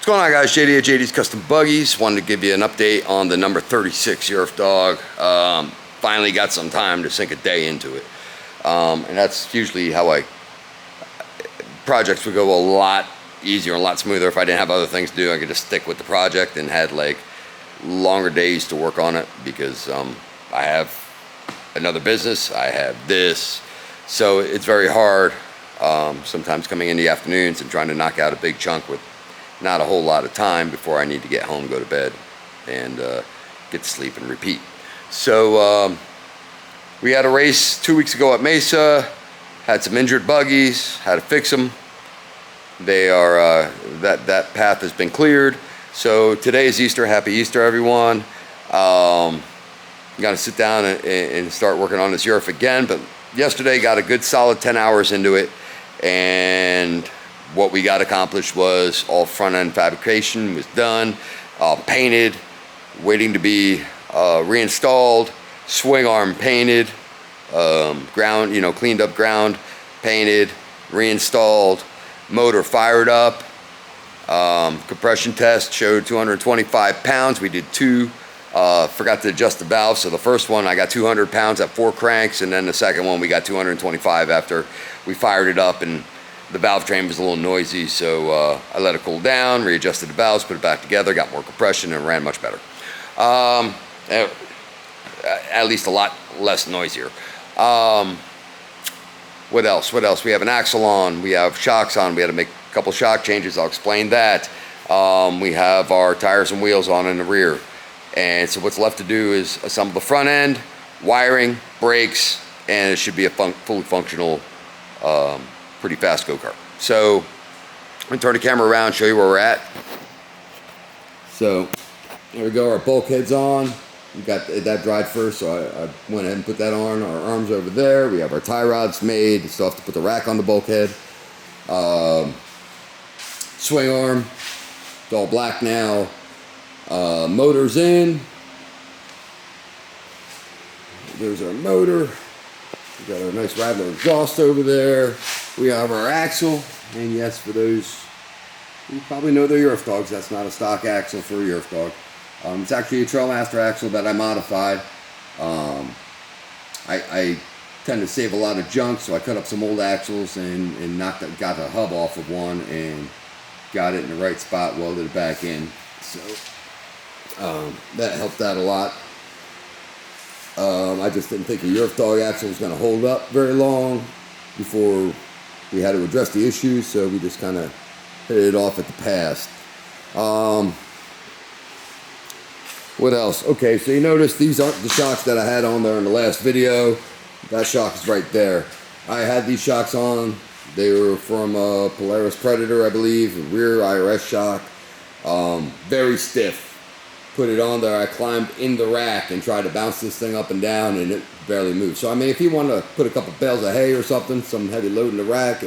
What's going on, guys? JD at JD's Custom Buggies. Wanted to give you an update on the number 36 Yerf dog. Finally got some time to sink a day into it. And that's usually how projects would go a lot easier and a lot smoother. If I didn't have other things to do, I could just stick with the project and had like longer days to work on it because I have another business, I have this. So it's very hard sometimes coming in the afternoons and trying to knock out a big chunk with not a whole lot of time before I need to get home, go to bed, and get to sleep and repeat. So we had a race 2 weeks ago at Mesa, had some injured buggies, had to fix them. They are, that path has been cleared. So today is Easter. Happy Easter, everyone. Got to sit down and start working on this Yerf again, but yesterday got a good solid 10 hours into it, and what we got accomplished was all front end fabrication was done, painted, waiting to be reinstalled, swing arm painted, ground, cleaned up ground, painted, reinstalled, motor fired up, compression test showed 225 pounds. We did two, forgot to adjust the valve. So the first one I got 200 pounds at 4 cranks, and then the second one we got 225 after we fired it up, and the valve train was a little noisy, so I let it cool down, readjusted the valves, put it back together, got more compression, and ran much better. At least a lot less noisier. What else? We have an axle on, we have shocks on, we had to make a couple shock changes, I'll explain that. We have our tires and wheels on in the rear. And so what's left to do is assemble the front end, wiring, brakes, and it should be a fully functional, pretty fast go-kart. So I'm gonna turn the camera around, show you where we're at. So there we go, our bulkhead's on. We got that dried first, so I went ahead and put that on. Our arms over there. We have our tie rods made. Still have to put the rack on the bulkhead. Swing arm, it's all black now. Motor's in. There's our motor. We got our nice Rattler exhaust over there. We have our axle, and yes, for those who probably know they're Yerf dogs, that's not a stock axle for a Yerf dog. It's actually a Trailmaster axle that I modified. I tend to save a lot of junk, so I cut up some old axles and got the hub off of one and got it in the right spot, welded it back in. So that helped out a lot. I just didn't think a Yerf dog axle was going to hold up very long before we had to address the issues, so we just kind of hit it off at the pass. What else? Okay, so you notice these aren't the shocks that I had on there in the last video. That shock is right there. I had these shocks on. They were from Polaris Predator, I believe, a rear IRS shock. Very stiff. Put it on there, I climbed in the rack and tried to bounce this thing up and down, and it barely moved. So I mean, if you want to put a couple bales of hay or something, some heavy load in the rack,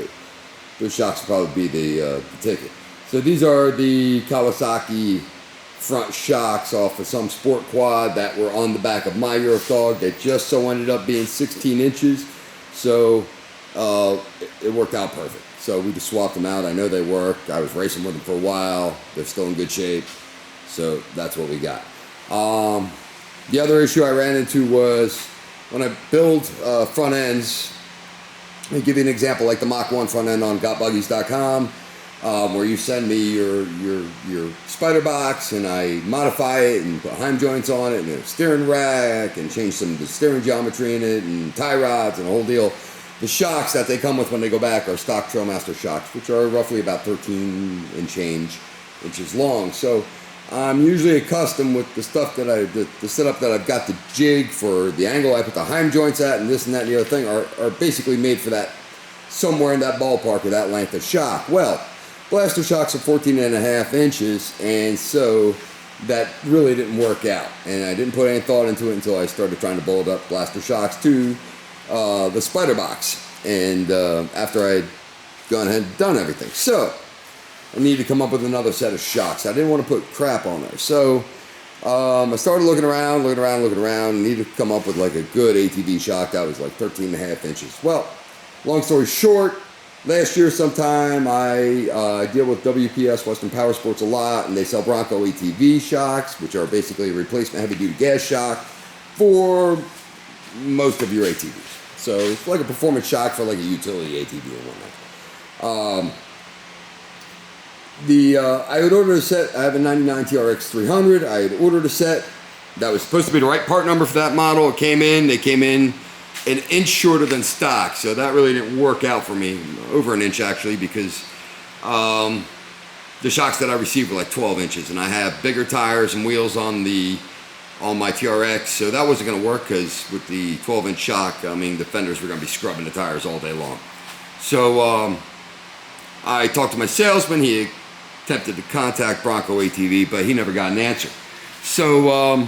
those shocks would probably be the ticket. So these are the Kawasaki front shocks off of some sport quad that were on the back of my Yerf dog. They just so ended up being 16 inches, so it worked out perfect. So we just swapped them out. I know they work. I was racing with them for a while. They're still in good shape. So that's what we got. The other issue I ran into was when I build front ends. Let me give you an example, like the Mach 1 front end on gotbuggies.com, where you send me your spider box, and I modify it and put heim joints on it and a steering rack and change some of the steering geometry in it and tie rods and the whole deal. The shocks that they come with when they go back are stock Trailmaster shocks, which are roughly about 13 and change inches long. So I'm usually accustomed with the stuff that the setup that I've got the jig for the angle I put the heim joints at and this and that and the other thing are basically made for that, somewhere in that ballpark of that length of shock. Well, blaster shocks are 14.5 inches, and so that really didn't work out. And I didn't put any thought into it until I started trying to build up blaster shocks to the spider box. And after I'd gone ahead and done everything. So I needed to come up with another set of shocks. I didn't want to put crap on there. So I started looking around, and needed to come up with like a good ATV shock that was like 13.5 inches. Well, long story short, last year sometime, I deal with WPS, Western Power Sports, a lot, and they sell Bronco ATV shocks, which are basically a replacement heavy-duty gas shock for most of your ATVs. So it's like a performance shock for like a utility ATV and whatnot. I had ordered a set. I have a 99 TRX 300. I had ordered a set that was supposed to be the right part number for that model. It came in. They came in an inch shorter than stock, so that really didn't work out for me. Over an inch actually, because the shocks that I received were like 12 inches, and I have bigger tires and wheels on my TRX, so that wasn't going to work, because with the 12-inch shock, I mean, the fenders were going to be scrubbing the tires all day long. So I talked to my salesman. He attempted to contact Bronco ATV, but he never got an answer. So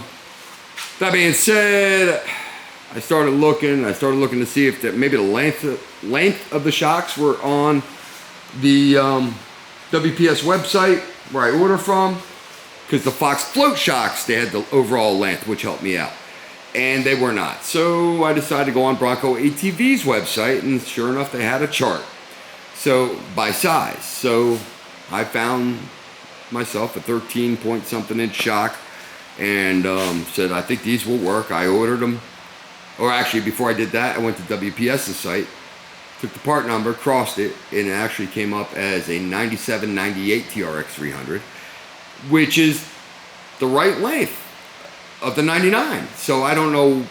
that being said, I started looking to see if maybe the length of the shocks were on the WPS website where I order from, because the Fox float shocks, they had the overall length, which helped me out, and they were not. So I decided to go on Bronco ATV's website, and sure enough, they had a chart, so by size. So I found myself a 13-point-something inch shock, and said, I think these will work. I ordered them. Or actually, before I did that, I went to WPS's site, took the part number, crossed it, and it actually came up as a 9798 TRX 300, which is the right length of the 99. So I don't know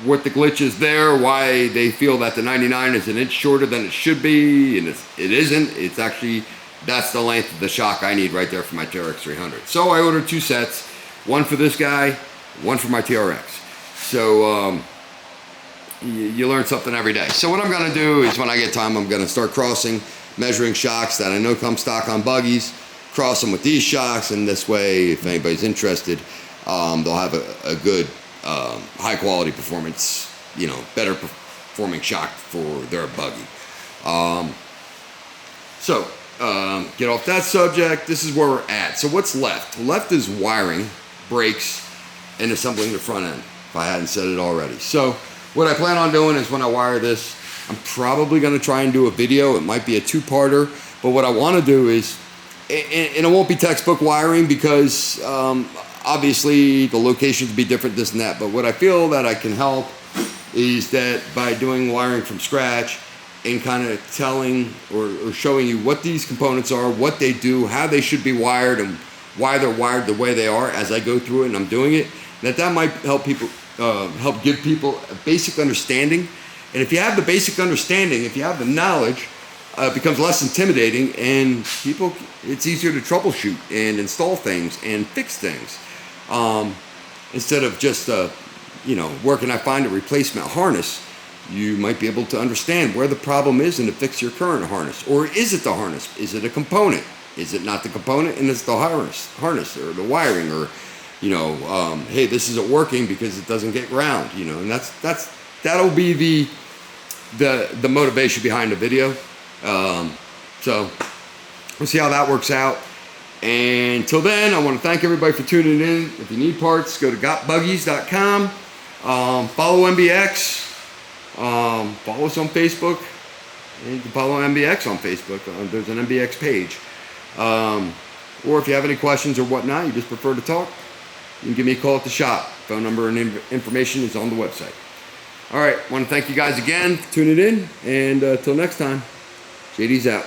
what the glitch is there, why they feel that the 99 is an inch shorter than it should be, and it isn't. It's actually, that's the length of the shock I need right there for my TRX 300. So I ordered 2 sets, one for this guy, one for my TRX. So you learn something every day. So what I'm going to do is, when I get time, I'm going to start crossing, measuring shocks that I know come stock on buggies, cross them with these shocks, and this way, if anybody's interested, they'll have a good, high quality performance, better performing shock for their buggy. Get off that subject. This is where we're at. So what's left? Left is wiring, brakes, and assembling the front end, if I hadn't said it already. So what I plan on doing is, when I wire this, I'm probably going to try and do a video. It might be a 2-parter, but what I want to do is, and it won't be textbook wiring, because obviously the locations will be different, this and that, but what I feel that I can help is that by doing wiring from scratch and kind of telling or showing you what these components are, what they do, how they should be wired, and why they're wired the way they are as I go through it and I'm doing it, that might help people, help give people a basic understanding. And if you have the basic understanding, if you have the knowledge, it becomes less intimidating, and it's easier to troubleshoot and install things and fix things, instead of just where can I find a replacement harness. You might be able to understand where the problem is and to fix your current harness. Or is it the harness? Is it a component? Is it not the component and it's the harness or the wiring, or hey, this isn't working because it doesn't get ground, and that'll be the motivation behind the video. So we'll see how that works out. And until then, I want to thank everybody for tuning in. If you need parts, go to gotbuggies.com. Follow MBX. Follow us on Facebook. And you can follow MBX on Facebook. There's an MBX page. Or if you have any questions or whatnot, you just prefer to talk, you can give me a call at the shop. Phone number and information is on the website. All right, I want to thank you guys again for tuning in, and until next time, JD's out.